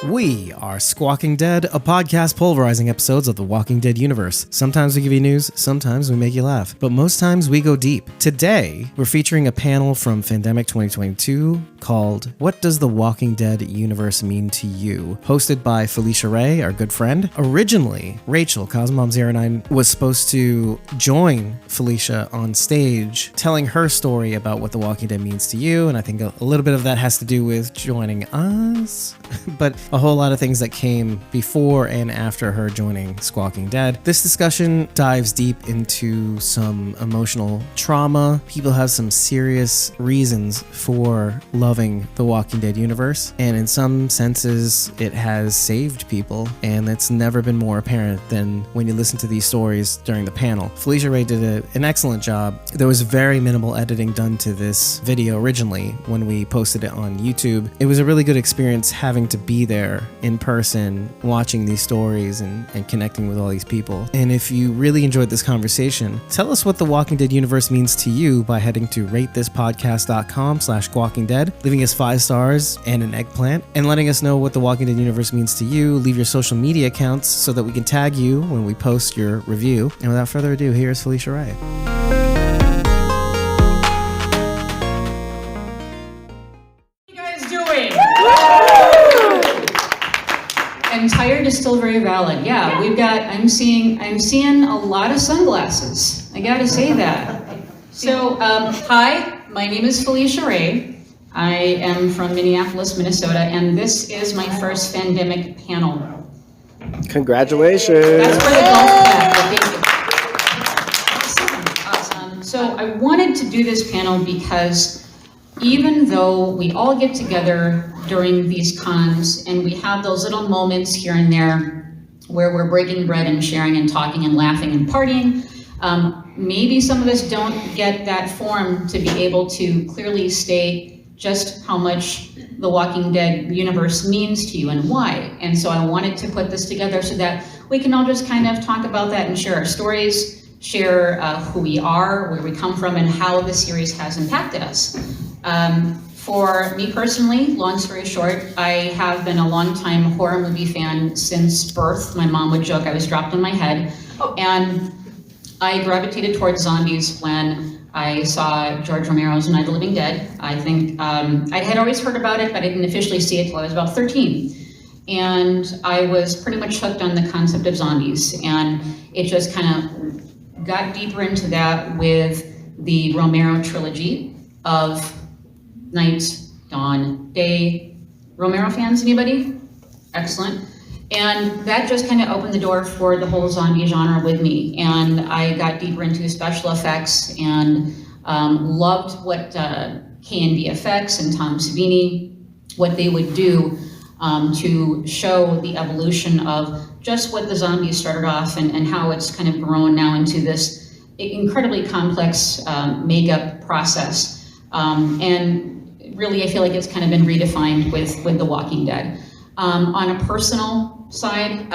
We are Squawking Dead, a podcast pulverizing episodes of the Walking Dead universe. Sometimes we give you news, sometimes we make you laugh, but most times we go deep. Today, we're featuring a panel from Fandemic 2022 called What Does the Walking Dead Universe Mean to You? Hosted by Felicia Wray, our good friend. Originally, Rachel, Cosmom09, was supposed to join Felicia on stage, telling her story about what the Walking Dead means to you, and I think a little bit of that has to do with joining us, but a whole lot of things that came before and after her joining Squawking Dead. This discussion dives deep into some emotional trauma. People have some serious reasons for loving the Walking Dead universe, and in some senses, it has saved people, and it's never been more apparent than when you listen to these stories during the panel. Felicia Wray did an excellent job. There was very minimal editing done to this video originally when we posted it on YouTube. It was a really good experience having to be there in person, watching these stories and connecting with all these people. And if you really enjoyed this conversation, tell us what the Walking Dead universe means to you by heading to ratethispodcast.com/walkingdead, leaving us 5 stars and an eggplant, and letting us know what the Walking Dead universe means to you. Leave your social media accounts so that we can tag you when we post your review. And without further ado, here's Felicia Wray. And tired is still very valid. Yeah, I'm seeing a lot of sunglasses. I gotta say that. So, hi, my name is Felicia Wray. I am from Minneapolis, Minnesota, and this is my first Fandemic panel. Congratulations. That's for the golf clap, thank you. Awesome. So I wanted to do this panel because even though we all get together during these cons and we have those little moments here and there where we're breaking bread and sharing and talking and laughing and partying, maybe some of us don't get that form to be able to clearly state just how much the Walking Dead universe means to you and why. And so I wanted to put this together so that we can all just kind of talk about that and share our stories, share who we are, where we come from, and how the series has impacted us. For me personally, long story short, I have been a longtime horror movie fan since birth. My mom would joke I was dropped on my head. And I gravitated towards zombies when I saw George Romero's Night of the Living Dead. I think I had always heard about it, but I didn't officially see it till I was about 13. And I was pretty much hooked on the concept of zombies. And it just kind of got deeper into that with the Romero trilogy of Night, Dawn, Day. Romero fans, anybody? Excellent. And that just kind of opened the door for the whole zombie genre with me. And I got deeper into special effects and loved what K&B Effects and Tom Savini, what they would do to show the evolution of just what the zombies started off and how it's kind of grown now into this incredibly complex makeup process. And really, I feel like it's kind of been redefined with The Walking Dead. On a personal side,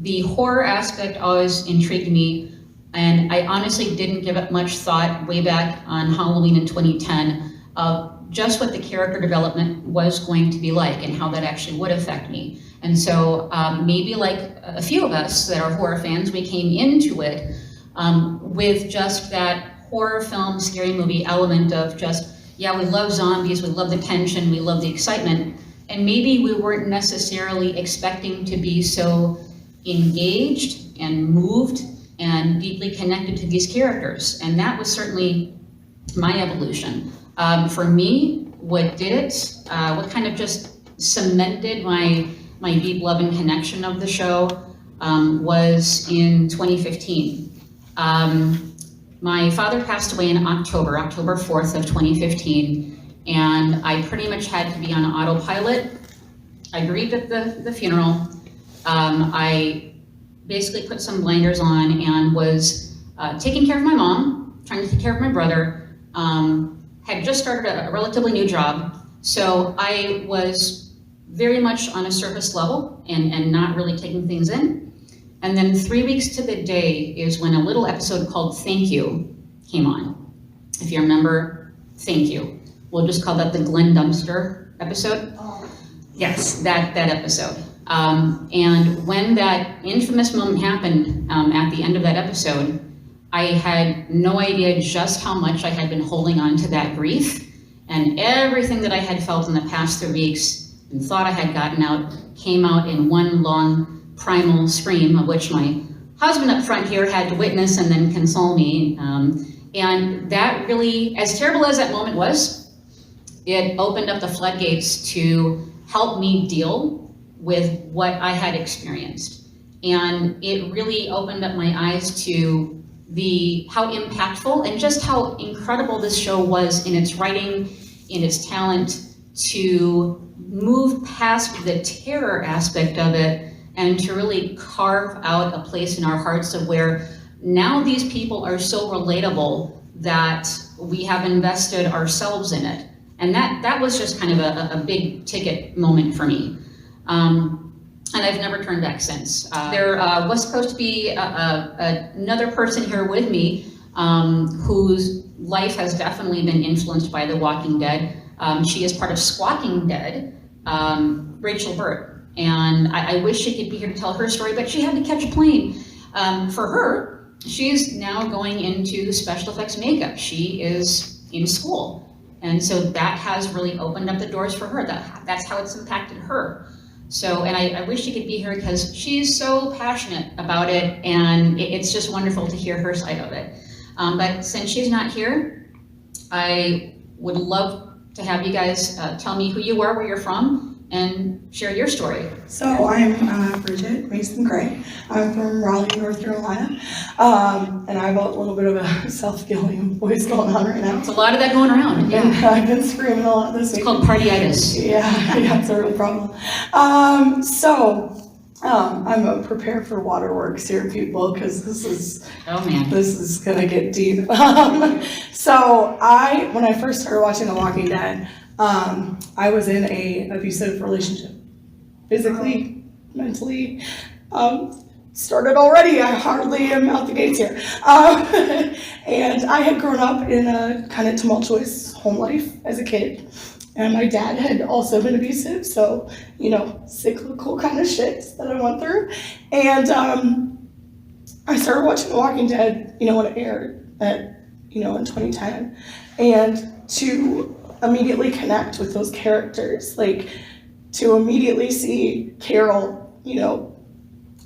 the horror aspect always intrigued me, and I honestly didn't give it much thought way back on Halloween in 2010 of just what the character development was going to be like and how that actually would affect me. And so maybe like a few of us that are horror fans, we came into it with just that horror film, scary movie element of just, yeah, we love zombies, we love the tension, we love the excitement, and maybe we weren't necessarily expecting to be so engaged and moved and deeply connected to these characters. And that was certainly my evolution. For me, what did it, what kind of just cemented my deep love and connection of the show was in 2015. My father passed away in October 4th of 2015, and I pretty much had to be on autopilot. I grieved at the funeral. I basically put some blinders on and was taking care of my mom, trying to take care of my brother, had just started a relatively new job. So I was very much on a surface level and not really taking things in. And then 3 weeks to the day is when a little episode called Thank You came on. If you remember, Thank You. We'll just call that the Glenn Dumpster episode. Yes, that episode. And when that infamous moment happened at the end of that episode, I had no idea just how much I had been holding on to that grief, and everything that I had felt in the past 3 weeks and thought I had gotten out came out in one long primal scream, of which my husband up front here had to witness and then console me. And that really, as terrible as that moment was, it opened up the floodgates to help me deal with what I had experienced. And it really opened up my eyes to how impactful and just how incredible this show was in its writing, in its talent, to move past the terror aspect of it and to really carve out a place in our hearts of where now these people are so relatable that we have invested ourselves in it. And that was just kind of a big ticket moment for me. And I've never turned back since. There was supposed to be another person here with me whose life has definitely been influenced by The Walking Dead. She is part of Squawking Dead, Rachel Burt. And I wish she could be here to tell her story, but she had to catch a plane. For her, she's now going into special effects makeup. She is in school. And so that has really opened up the doors for her. That's how it's impacted her. So, and I wish she could be here because she's so passionate about it, and it's just wonderful to hear her side of it. But since she's not here, I would love to have you guys tell me who you are, where you're from, and share your story. So I'm Bridget Mason Gray. I'm from Raleigh, North Carolina, and I have a little bit of a self-healing voice going on right now. It's a lot of that going around. Yeah. And I've been screaming a lot this week. It's called partyitis. Yeah, it's a real problem. I'm a prepare for waterworks here, people, because this is gonna get deep. So when I first started watching The Walking Dead, I was in a abusive relationship, physically, mentally. Started already. I hardly am out the gates here. And I had grown up in a kind of tumultuous home life as a kid. And my dad had also been abusive, so, cyclical kind of shit that I went through. And I started watching The Walking Dead, when it aired in 2010. And to immediately connect with those characters, to immediately see Carol,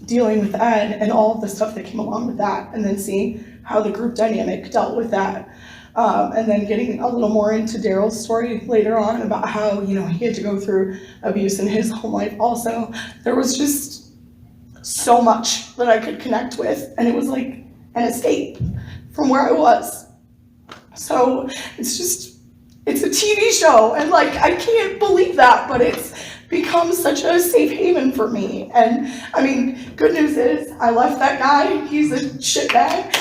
dealing with Ed and all of the stuff that came along with that, and then see how the group dynamic dealt with that. And then getting a little more into Daryl's story later on about how, he had to go through abuse in his home life also. There was just so much that I could connect with, and it was like an escape from where I was. So it's a TV show, and I can't believe that, but it's become such a safe haven for me. And I mean, good news is I left that guy. He's a shitbag.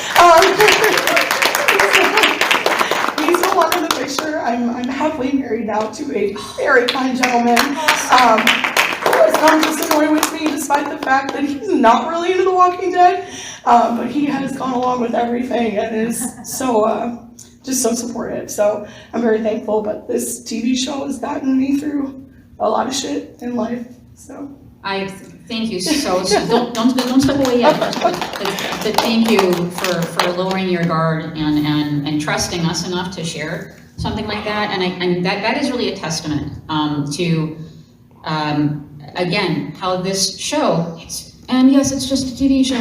He's no longer in the picture. I'm happily married now to a very kind gentleman. Who has come just with me, despite the fact that he's not really into The Walking Dead. But he has gone along with everything and is so just so supportive. So I'm very thankful. But this TV show has gotten me through a lot of shit in life. So I thank you so don't step away yet. But thank you for lowering your guard and trusting us enough to share something like that. And that is really a testament to again how this show it's just a TV show,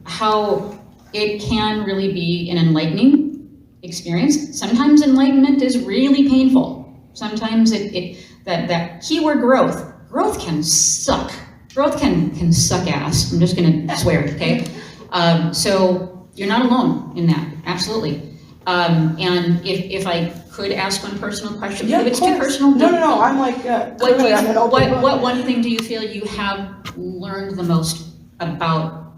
how it can really be an enlightening experience. Sometimes enlightenment is really painful. Sometimes that keyword growth can suck. Growth can suck ass. I'm just gonna swear, okay? So you're not alone in that, absolutely. And if I could ask one personal question, if it's too personal. No. I'm what one thing do you feel you have learned the most about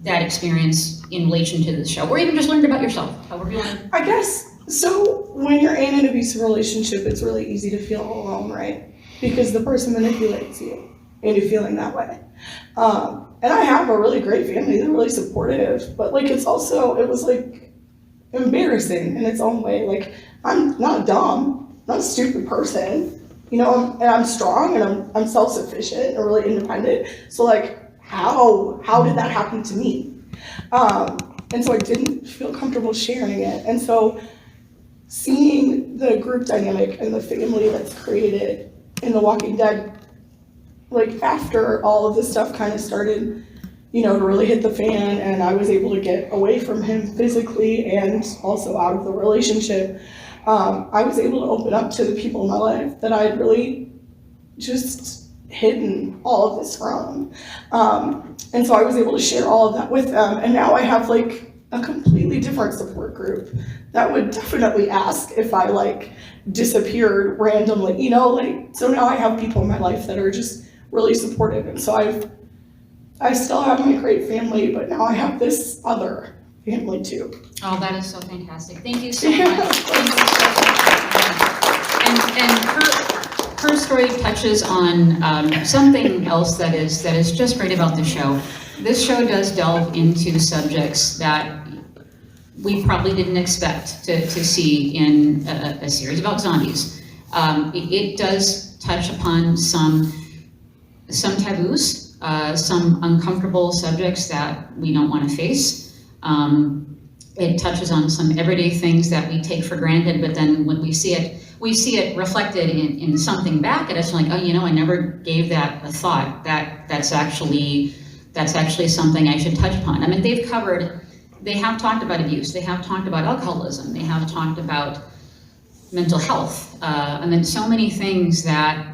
that experience in relation to this show, or even just learned about yourself, however you want to? I guess. So when you're in an abusive relationship, it's really easy to feel alone, right? Because the person manipulates you into feeling that way. And I have a really great family. They're really supportive, but it was embarrassing in its own way. I'm not dumb, not a stupid person. you know, and I'm strong and I'm self-sufficient and really independent. So like, how did that happen to me? And so I didn't feel comfortable sharing it. And so seeing the group dynamic and the family that's created in The Walking Dead, like after all of this stuff kind of started, you know, to really hit the fan, and I was able to get away from him physically and also out of the relationship, I was able to open up to the people in my life that I had really just hidden all of this from. And so I was able to share all of that with them, and now I have like a completely different support group that would definitely ask if I like disappeared randomly, you know, like, so now I have people in my life that are just really supportive. And so I still have my great family, but now I have this other family too. Oh, that is so fantastic. Thank you so much. Thank you so much. And her story touches on something else that is just great about the show. This show does delve into subjects that we probably didn't expect to see in a series about zombies. It does touch upon some taboos, some uncomfortable subjects that we don't want to face. It touches on some everyday things that we take for granted, but then when we see it reflected in something back at us, like, oh, you know, I never gave that a thought. That's actually something I should touch upon. I mean, they have talked about abuse, they have talked about alcoholism, they have talked about mental health, and then so many things that,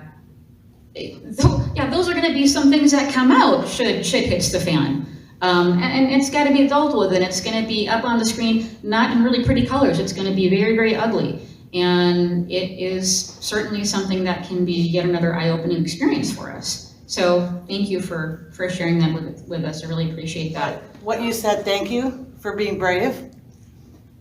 those are gonna be some things that come out should shit hits the fan. And it's gotta be dealt with, and it's gonna be up on the screen, not in really pretty colors, it's gonna be very, very ugly. And it is certainly something that can be yet another eye-opening experience for us. So thank you for sharing that with us, I really appreciate that. What you said, thank you for being brave,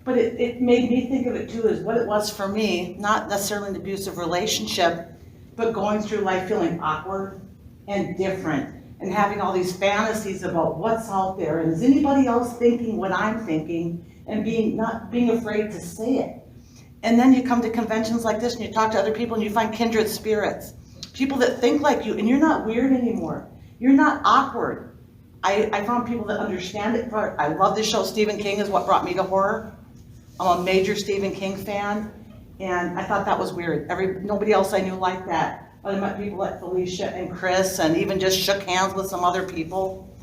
but it made me think of it too as what it was for me, not necessarily an abusive relationship, but going through life feeling awkward and different and having all these fantasies about what's out there and is anybody else thinking what I'm thinking, and not being afraid to say it. And then you come to conventions like this and you talk to other people and you find kindred spirits, people that think like you, and you're not weird anymore. You're not awkward. I found people that understand it. I love this show. Stephen King is what brought me to horror. I'm a major Stephen King fan, and I thought that was weird. Nobody else I knew liked that. But I met people like Felicia and Chris, and even just shook hands with some other people.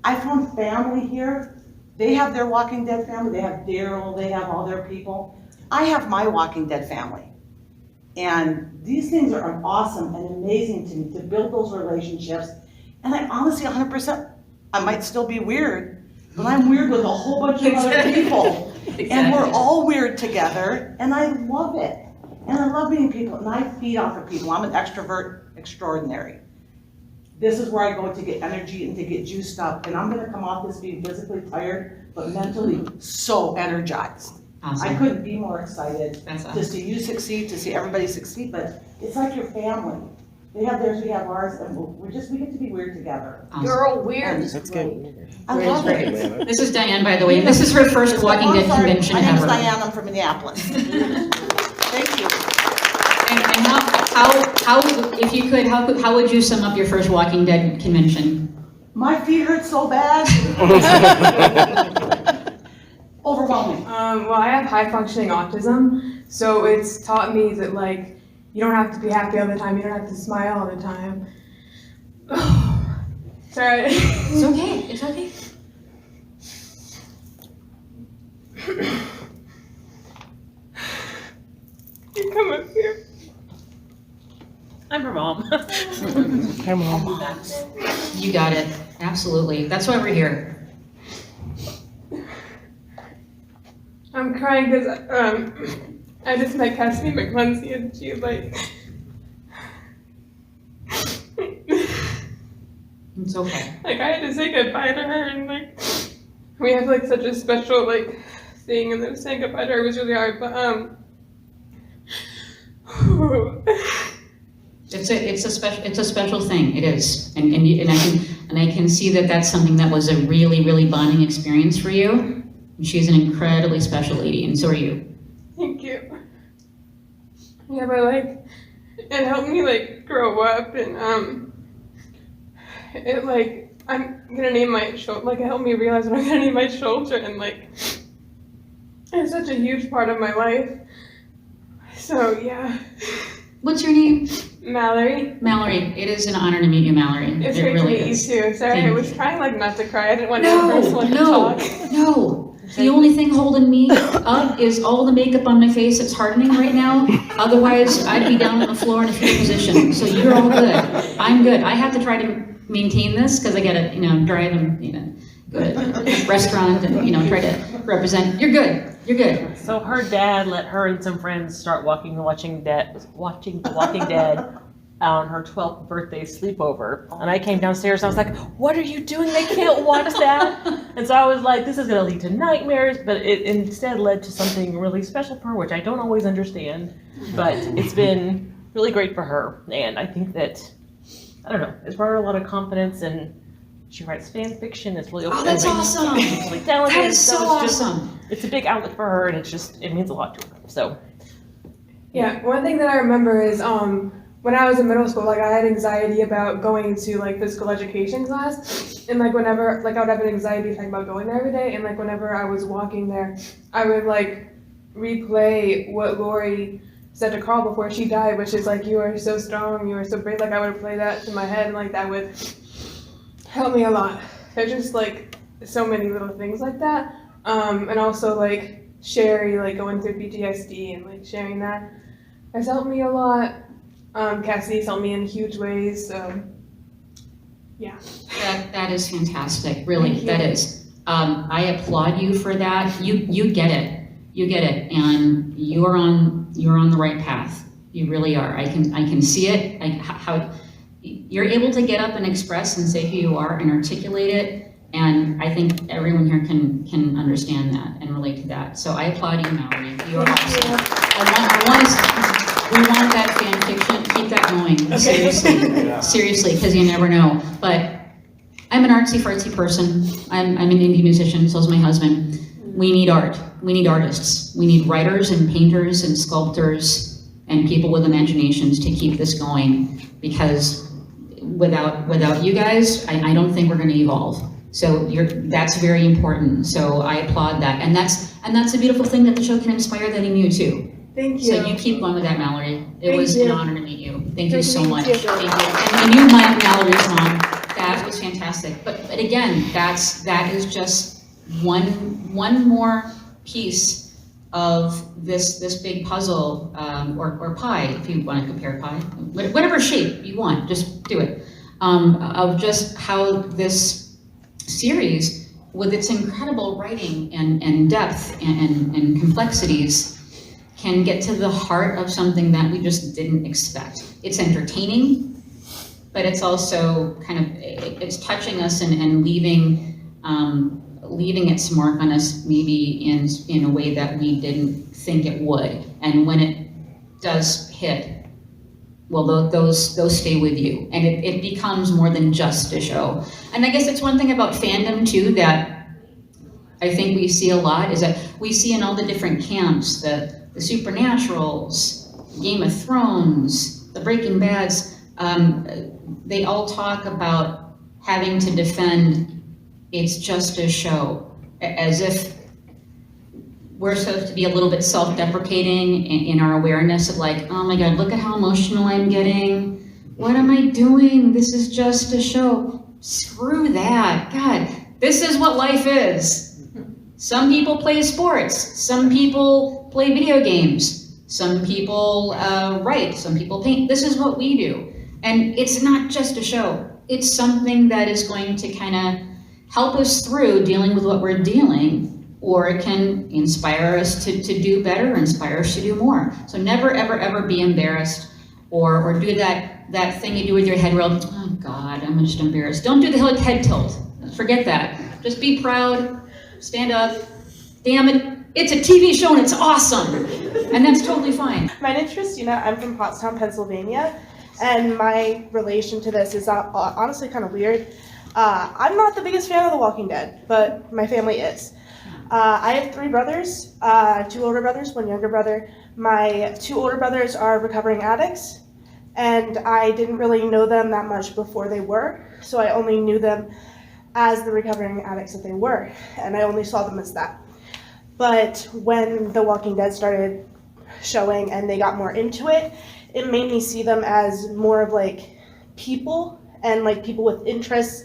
I found family here. They have their Walking Dead family. They have Daryl. They have all their people. I have my Walking Dead family. And these things are awesome and amazing to me, to build those relationships. And I honestly, 100%, I might still be weird, but I'm weird with a whole bunch of other people. Exactly. And we're all weird together, and I love it. And I love meeting people, and I feed off of people. I'm an extrovert extraordinary. This is where I go to get energy and to get juiced up, and I'm gonna come off this being physically tired, but mentally so energized. Awesome. I couldn't be more excited to see you succeed, to see everybody succeed, but it's like your family. They have theirs, we have ours, and we get to be weird together. Awesome. You're all weird. That's good. I love it. This is Diane, by the way. This is her first Walking Dead convention ever. My name is Diane, I'm from Minneapolis. Thank you. And how, if you could, how would you sum up your first Walking Dead convention? My feet hurt so bad. Overwhelming. Well, I have high functioning autism, so it's taught me that like you don't have to be happy all the time. You don't have to smile all the time. Sorry. It's okay. It's okay. You come up here. I'm her mom. Hi, Mom. You got it. Absolutely. That's why we're here. I'm crying because I just met Cassidy McClunsey and she's like. It's okay. Like I had to say goodbye to her, and like we have like such a special like thing, and then saying goodbye to her was really hard. But it's a special thing. It is, and I can see that that's something that was a really, really bonding experience for you. And she's an incredibly special lady, and so are you. Thank you. Yeah, but like it helped me like grow up, and it like I'm gonna name my children, like it helped me realize what I'm gonna name my children, and like it's such a huge part of my life. So yeah. What's your name? Mallory. Mallory, it is an honor to meet you, Mallory. It's it great really to meet is. you too. Sorry, Thank I was you. trying like not to cry. I didn't want to be the first one to talk. No. The only thing holding me up is all the makeup on my face. It's hardening right now. Otherwise, I'd be down on the floor in a fetal position. So you're all good. I'm good. I have to try to maintain this because I gotta, drive and, go to a restaurant and, try to represent. You're good. You're good. So her dad let her and some friends start watching The Walking Dead on her 12th birthday sleepover. And I came downstairs and I was like, what are you doing? They can't watch that. And so I was like, this is gonna lead to nightmares, but it instead led to something really special for her, which I don't always understand, but it's been really great for her. And I think that, I don't know, it's brought her a lot of confidence, and she writes fan fiction. It's really Oh, that's awesome. She's really talented. That is so awesome. It's a big outlet for her, and it means a lot to her. So Yeah, one thing that I remember is when I was in middle school, like I had anxiety about going to like physical education class, and like whenever like I would have an anxiety attack about going there every day, and like whenever I was walking there, I would like replay what Lori said to Carl before she died, which is like, you are so strong, you are so brave. Like I would play that in my head, and like that would help me a lot. There's just like so many little things like that, and also like Sherry, like going through PTSD and like sharing that has helped me a lot. Cassidy's helped me in huge ways, so yeah. That is fantastic, really, that is. I applaud you for that. You get it. You get it, and you're on the right path. You really are. I can see it. How you're able to get up and express and say who you are and articulate it, and I think everyone here can understand that and relate to that. So I applaud you, Mallory. You are awesome. We want that fan fiction. Keep that going. Seriously, because you never know. But I'm an artsy-fartsy person. I'm an indie musician, so is my husband. We need art. We need artists. We need writers and painters and sculptors and people with imaginations to keep this going, because without you guys, I don't think we're going to evolve. So that's very important. So I applaud that. And that's a beautiful thing, that the show can inspire that in you too. Thank you. So you keep going with that, Mallory. It was an honor to meet you. Thank you so much. Thank you. And you, Mallory's mom, that was fantastic. But again, that is just one more piece of this big puzzle, or pie, if you want to compare pie, whatever shape you want, just do it. Of just how this series, with its incredible writing and depth and complexities, can get to the heart of something that we just didn't expect. It's entertaining, but it's also it's touching us and leaving its mark on us, maybe in a way that we didn't think it would. And when it does hit, well, those stay with you, and it becomes more than just a show. And I guess it's one thing about fandom too that I think we see a lot, is that we see in all the different camps, the Supernaturals, Game of Thrones, the Breaking Bads, they all talk about having to defend it's just a show, as if we're supposed to be a little bit self-deprecating in our awareness of like, oh my God, look at how emotional I'm getting. What am I doing? This is just a show. Screw that. God, this is what life is. Some people play sports. Some people play video games. Some people write. Some people paint. This is what we do. And it's not just a show. It's something that is going to kind of help us through dealing with what we're dealing, or it can inspire us to do better, inspire us to do more. So never, ever, ever be embarrassed or do that thing you do with your head rolled. Oh God, I'm just embarrassed. Don't do the head tilt. Forget that. Just be proud. Stand up. Damn it, it's a TV show and it's awesome. And that's totally fine. My name's Christina. I'm from Pottstown, Pennsylvania. And my relation to this is honestly kind of weird. I'm not the biggest fan of The Walking Dead, but my family is. I have 3 brothers, 2 older brothers, 1 younger brother. My 2 older brothers are recovering addicts. And I didn't really know them that much before they were, so I only knew them as the recovering addicts that they were, and I only saw them as that. But when The Walking Dead started showing and they got more into it, it made me see them as more of like people and like people with interests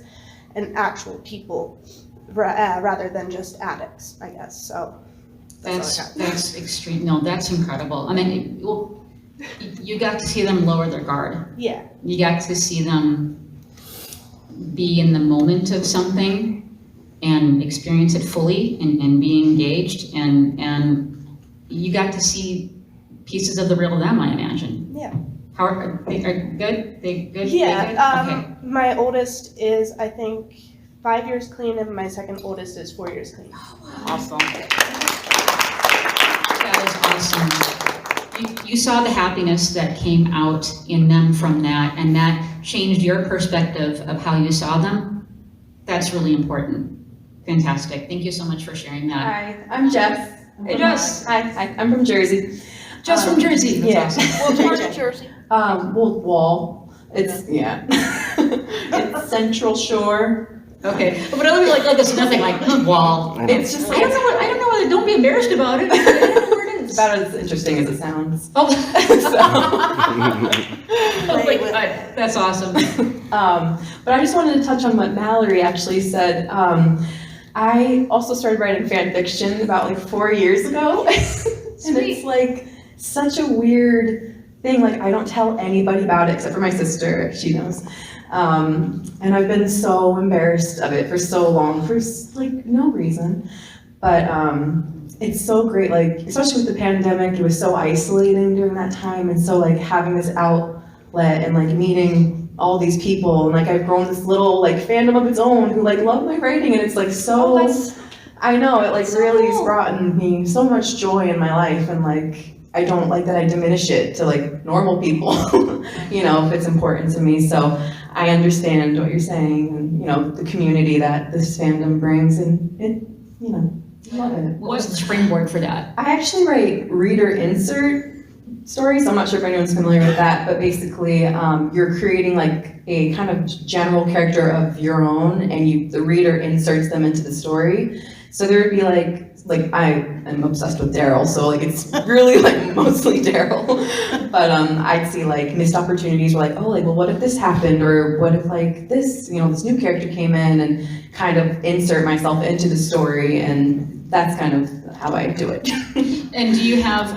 and actual people rather than just addicts, I guess. So that's extreme. No, that's incredible. I mean, you got to see them lower their guard. Yeah. You got to see them be in the moment of something and experience it fully and be engaged, and you got to see pieces of the real them, I imagine. Yeah. How are they good? They good? Yeah. They good? Okay. My oldest is, I think, 5 years clean, and my second oldest is 4 years clean. Awesome. That is awesome. You saw the happiness that came out in them from that, and that changed your perspective of how you saw them. That's really important. Fantastic. Thank you so much for sharing that. Hi, I'm Jess. Hey, Jess. Hi, I'm from Jersey. Jess from Jersey. That's yeah. awesome. What part of Jersey? Wall. It's, yeah. It's Central Shore. Okay. But other like it's nothing like wall. It's just I don't know whether, don't be embarrassed about it. I don't know where it it's is. about as interesting as it sounds. Oh. So. Oh my God, that's awesome. But I just wanted to touch on what Mallory actually said. I also started writing fan fiction about like 4 years ago. And it's like such a weird thing. Like I don't tell anybody about it except for my sister. She knows. And I've been so embarrassed of it for so long for like no reason. But it's so great, like especially with the pandemic, it was so isolating during that time, and so like having this outlet and like meeting all these people, and like I've grown this little like fandom of its own who like love my writing, and it's like so I know it like really has brought me so much joy in my life, and like I don't like that I diminish it to like normal people, you know, if it's important to me. So I understand what you're saying, and you know the community that this fandom brings, and it, you know, love it. What's the springboard for that? I actually write reader insert stories. I'm not sure if anyone's familiar with that, but basically you're creating like a kind of general character of your own, and the reader inserts them into the story. So there would be like I am obsessed with Daryl, so like it's really like mostly Daryl. But I'd see like missed opportunities where like, oh, like, well, what if this happened, or what if like this, you know, this new character came in, and kind of insert myself into the story, and that's kind of how I do it. And do you have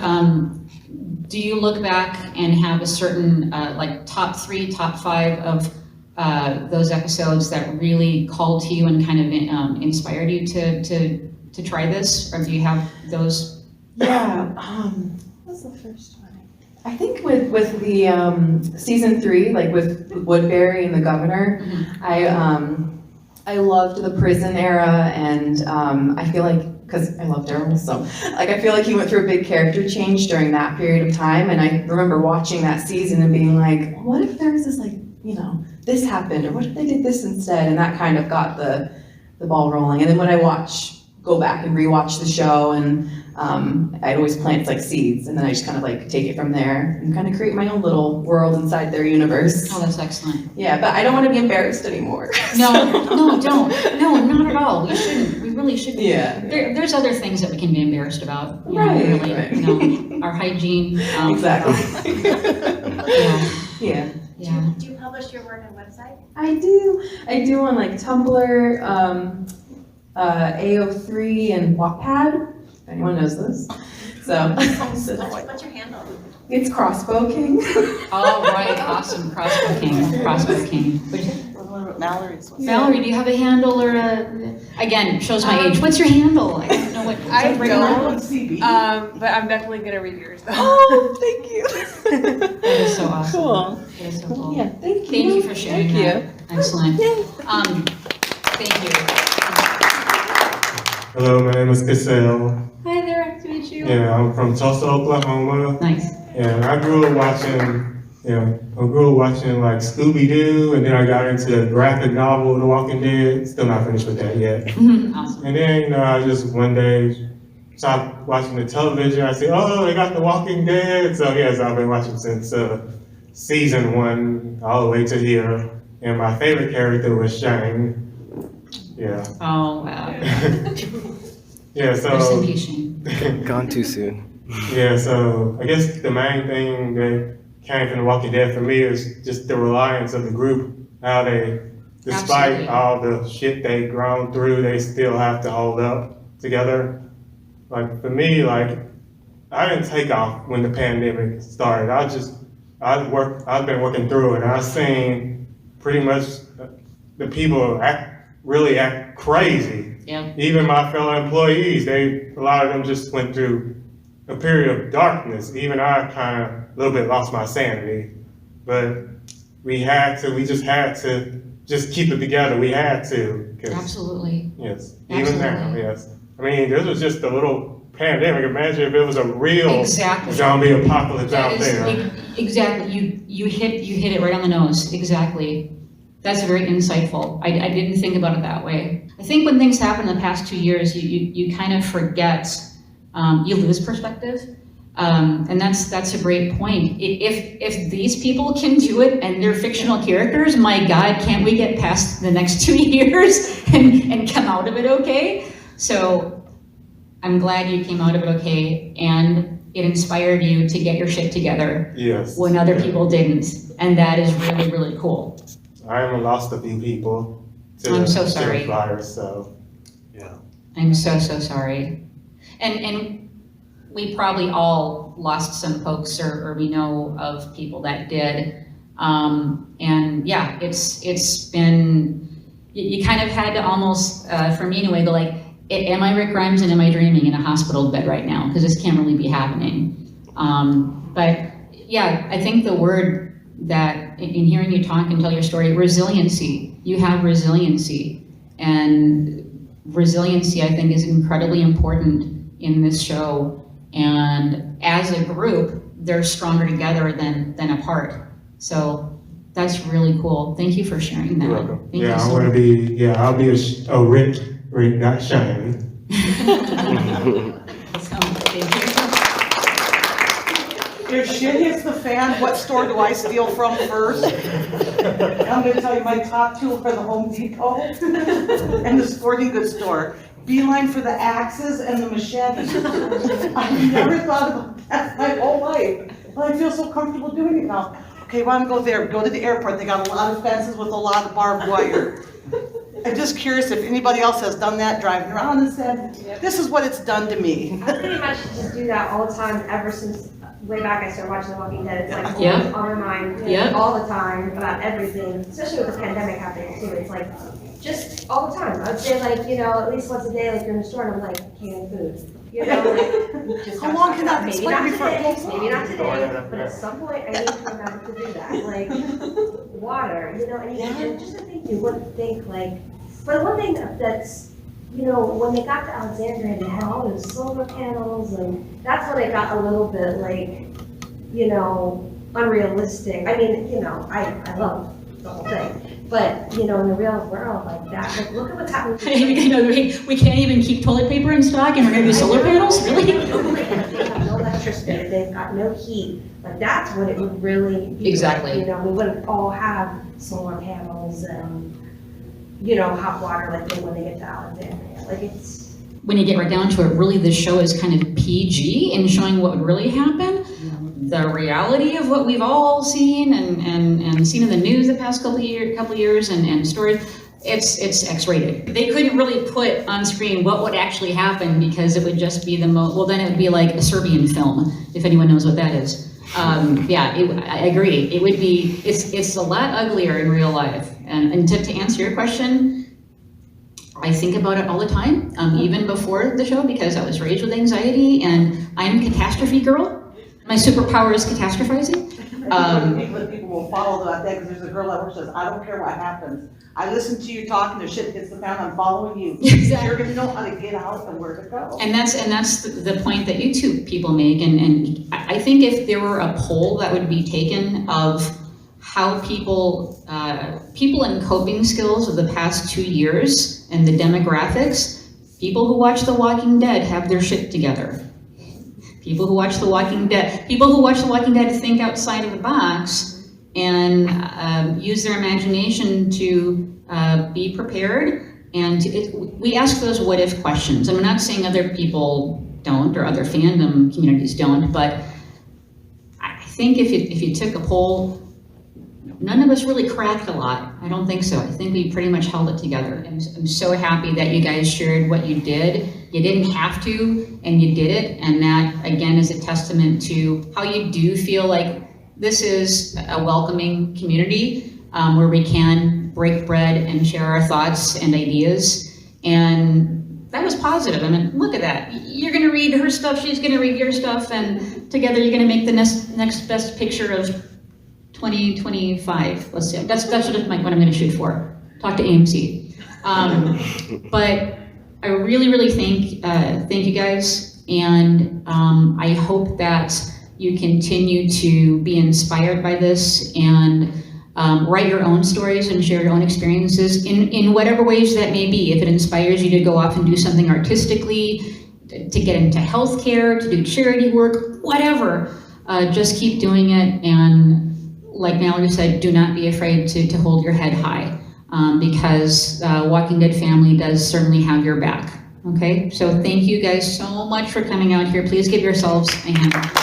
do you look back and have a certain like top 3, top 5 of those episodes that really called to you and kind of inspired you to try this, or do you have those? Yeah. What's the first one? I think with the season 3, like with Woodbury and the governor, Mm-hmm. I loved the prison era, and I feel like, because I love Daryl, so like I feel like he went through a big character change during that period of time, and I remember watching that season and being like, what if there was this like, you know, this happened, or what if they did this instead, and that kind of got the ball rolling. And then when I go back and rewatch the show, and I'd always plant like seeds, and then I just kind of like take it from there and kind of create my own little world inside their universe. Oh, that's excellent. Yeah, but I don't want to be embarrassed anymore. No, don't. No, not at all. We shouldn't. We really shouldn't. Yeah. There's other things that we can be embarrassed about. You know, Right, really, right. You know, our hygiene. Exactly. Yeah. Yeah. Do you publish your work on a website? I do on like Tumblr, AO3, and Wattpad, if anyone knows this. So What's your handle? it's Crossbow King. All right. Awesome. Crossbow King. Crossbow King. Mallory's. Valerie, do you have a handle or again, shows my age. What's your handle? I don't know what. I right don't. now? But I'm definitely gonna read yours though. Oh, thank you. That is so awesome. Cool. That is so cool. Yeah, thank you. Thank you for sharing Thank that. you. Excellent. Thank you. Hello, my name is Cassell. Hi there. Nice to meet you. Yeah, I'm from Tulsa, Oklahoma. Nice. And I grew up watching like Scooby-Doo, and then I got into the graphic novel, The Walking Dead. Still not finished with that yet. Awesome. And then, you know, I just one day stopped watching the television. I said, oh, they got The Walking Dead. So yes, I've been watching since season 1 all the way to here. And my favorite character was Shane. Yeah. Oh, wow. Yeah, so. Rest in peace, Shane. Gone too soon. Yeah, so I guess the main thing that came from The Walking Dead for me is just the reliance of the group. How they, despite Absolutely. all the shit they've grown through, they still have to hold up together. Like for me, like I didn't take off when the pandemic started. I've been working through it. I've seen pretty much the people really act crazy. Yeah. Even my fellow employees, a lot of them just went through a period of darkness. Even I kind of a little bit lost my sanity, but we just had to just keep it together. We had to. Absolutely. Yes. Absolutely. Even now, yes. I mean, this was just a little pandemic. Imagine if it was a real zombie apocalypse out there. Exactly. You hit it right on the nose. Exactly. That's very insightful. I didn't think about it that way. I think when things happen in the past 2 years, you kind of forget, you lose perspective. And that's a great point. If these people can do it and they're fictional characters, my God, can't we get past the next 2 years and come out of it okay? So I'm glad you came out of it okay, and it inspired you to get your shit together. Yes. When other people didn't, and that is really, really cool. I even lost a few people to I'm so the sorry. virus, so yeah. I'm so sorry. And we probably all lost some folks, or we know of people that did. And yeah, it's been, you kind of had to almost, for me in a way, go like, am I Rick Grimes and am I dreaming in a hospital bed right now? Because this can't really be happening. But yeah, I think the word that, in hearing you talk and tell your story, resiliency. You have resiliency. And resiliency, I think, is incredibly important in this show. And as a group, they're stronger together than apart. So that's really cool. Thank you for sharing that. You're welcome. Thank Yeah, you I'm so gonna much. be, I'll be a Rick, not Shane. Thank you. If shit hits the fan, what store do I steal from first? I'm gonna tell you, my top two are the Home Depot and the sporting goods store. Beeline for the axes and the machetes. I've never thought about that my whole life, but I feel so comfortable doing it now. Okay, why don't I go there? Go to the airport. They got a lot of fences with a lot of barbed wire. I'm just curious if anybody else has done that, driving around and said, this is what it's done to me. I pretty much just do that all the time ever since way back I started watching The Walking Dead. It's like Yeah. always on my mind Yeah. all the time about everything, especially with the pandemic happening too. It's like just all the time. I'd say like, at least once a day, like you're in the store and I'm like, canning food. Like, you just How gotta long stock can up. that Maybe explain not before it today, goes maybe not on? today, but at some point I need to remember to do that. Like water, and just to think you wouldn't think like, but one thing that's, when they got to Alexandria, they had all those solar panels, and that's when it got a little bit like, unrealistic. I mean, I love the whole thing, but, in the real world, like that, like, look at what's happening. We can't even keep toilet paper in stock and we're gonna do solar panels, really? They have no electricity, they've got no heat, like that's what it would really be. Exactly. Like, we wouldn't all have solar panels and, hot water like when they get to Alexandria, like it's. When you get right down to it, really this show is kind of PG in showing what would really happen. The reality of what we've all seen and seen in the news the past couple years and stories, it's X-rated. They couldn't really put on screen what would actually happen because it would just be then it would be like a Serbian film, if anyone knows what that is. I agree. It would be, it's a lot uglier in real life. And to answer your question, I think about it all the time, even before the show, because I was raised with anxiety and I'm a catastrophe girl. My superpower is catastrophizing. People will follow that because there's a girl at work that says, I don't care what happens. I listen to you talk and their shit hits the fan, I'm following you. Exactly. You're gonna know how to get out and where to go. And that's the point that you two people make. And I think if there were a poll that would be taken of how people and coping skills of the past 2 years and the demographics, people who watch The Walking Dead have their shit together. People who watch The Walking Dead think outside of the box and use their imagination to be prepared. And we ask those what if questions. I'm not saying other people don't or other fandom communities don't, but I think if you took a poll, none of us really cracked a lot. I don't think so. I think we pretty much held it together. I'm so happy that you guys shared what you did. You didn't have to, and you did it. And that, again, is a testament to how you do feel like this is a welcoming community where we can break bread and share our thoughts and ideas. And that was positive. I mean, look at that. You're going to read her stuff, she's going to read your stuff, and together you're going to make the next best picture of 2025. Let's see. That's what I'm going to shoot for. Talk to AMC. But I really thank you guys, and I hope that you continue to be inspired by this and write your own stories and share your own experiences in whatever ways that may be. If it inspires you to go off and do something artistically, to get into healthcare, to do charity work, whatever, just keep doing it. And like Mallory said, do not be afraid to hold your head high, because Walking Dead family does certainly have your back. Okay, so thank you guys so much for coming out here. Please give yourselves a hand. Awesome.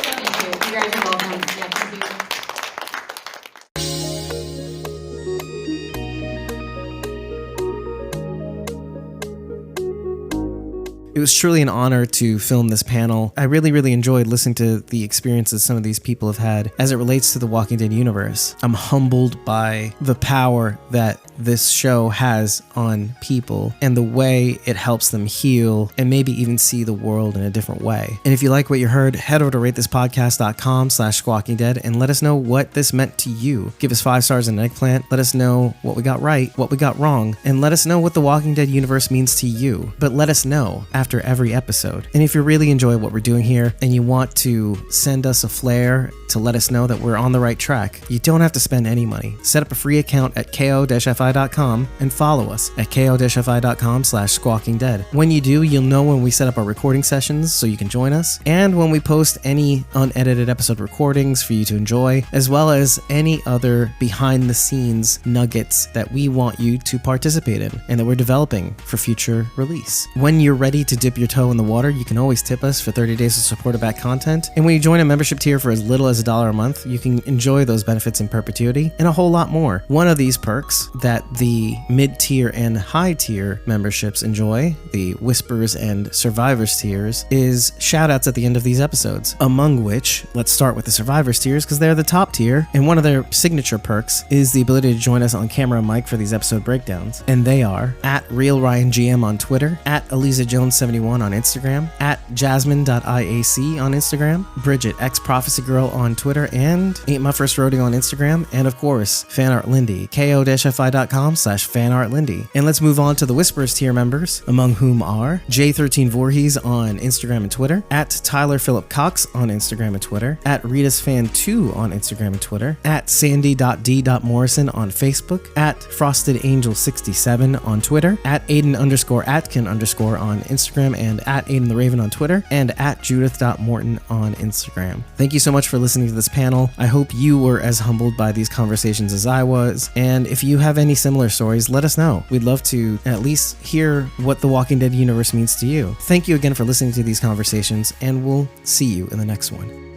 Thank you. You guys are welcome. Yeah, thank you. It was truly an honor to film this panel. I really enjoyed listening to the experiences some of these people have had as it relates to the Walking Dead universe. I'm humbled by the power that this show has on people and the way it helps them heal and maybe even see the world in a different way. And if you like what you heard, head over to ratethispodcast.com/squawkingdead and let us know what this meant to you. Give us 5 stars and an eggplant. Let us know what we got right, what we got wrong, and let us know what the Walking Dead universe means to you. But let us know after every episode. And if you really enjoy what we're doing here and you want to send us a flare to let us know that we're on the right track, you don't have to spend any money. Set up a free account at ko-fi.com and follow us at ko-fi.com/squawkingdead. When you do, you'll know when we set up our recording sessions so you can join us, and when we post any unedited episode recordings for you to enjoy, as well as any other behind the scenes nuggets that we want you to participate in and that we're developing for future release. When you're ready to dip your toe in the water, you can always tip us for 30 days of support of back content. And when you join a membership tier for as little as $1 a month, you can enjoy those benefits in perpetuity and a whole lot more. One of these perks that the mid-tier and high-tier memberships enjoy, the Whispers and Survivors tiers, is shout-outs at the end of these episodes. Among which, let's start with the Survivors tiers because they're the top tier, and one of their signature perks is the ability to join us on camera and mic for these episode breakdowns. And they are at RealRyanGM on Twitter, at ElizaJones71 on Instagram, at Jasmine.iac on Instagram, Bridget X Prophecy Girl on Twitter, and Ain't My First Rodeo on Instagram, and of course, FanArtLindy, ko-fi.com/fanartlindy. And let's move on to the Whispers tier members, among whom are J13 Voorhees on Instagram and Twitter, at Tyler Phillip Cox on Instagram and Twitter, at RitasFan2 on Instagram and Twitter, at Sandy.D.Morrison on Facebook, at FrostedAngel67 on Twitter, at Aiden_Atkin_ on Instagram, and at Aiden the Raven on Twitter, and at Judith.Morton on Instagram. Thank you so much for listening to this panel. I hope you were as humbled by these conversations as I was, and if you have any similar stories, let us know. We'd love to at least hear what the Walking Dead universe means to you. Thank you again for listening to these conversations, and we'll see you in the next one.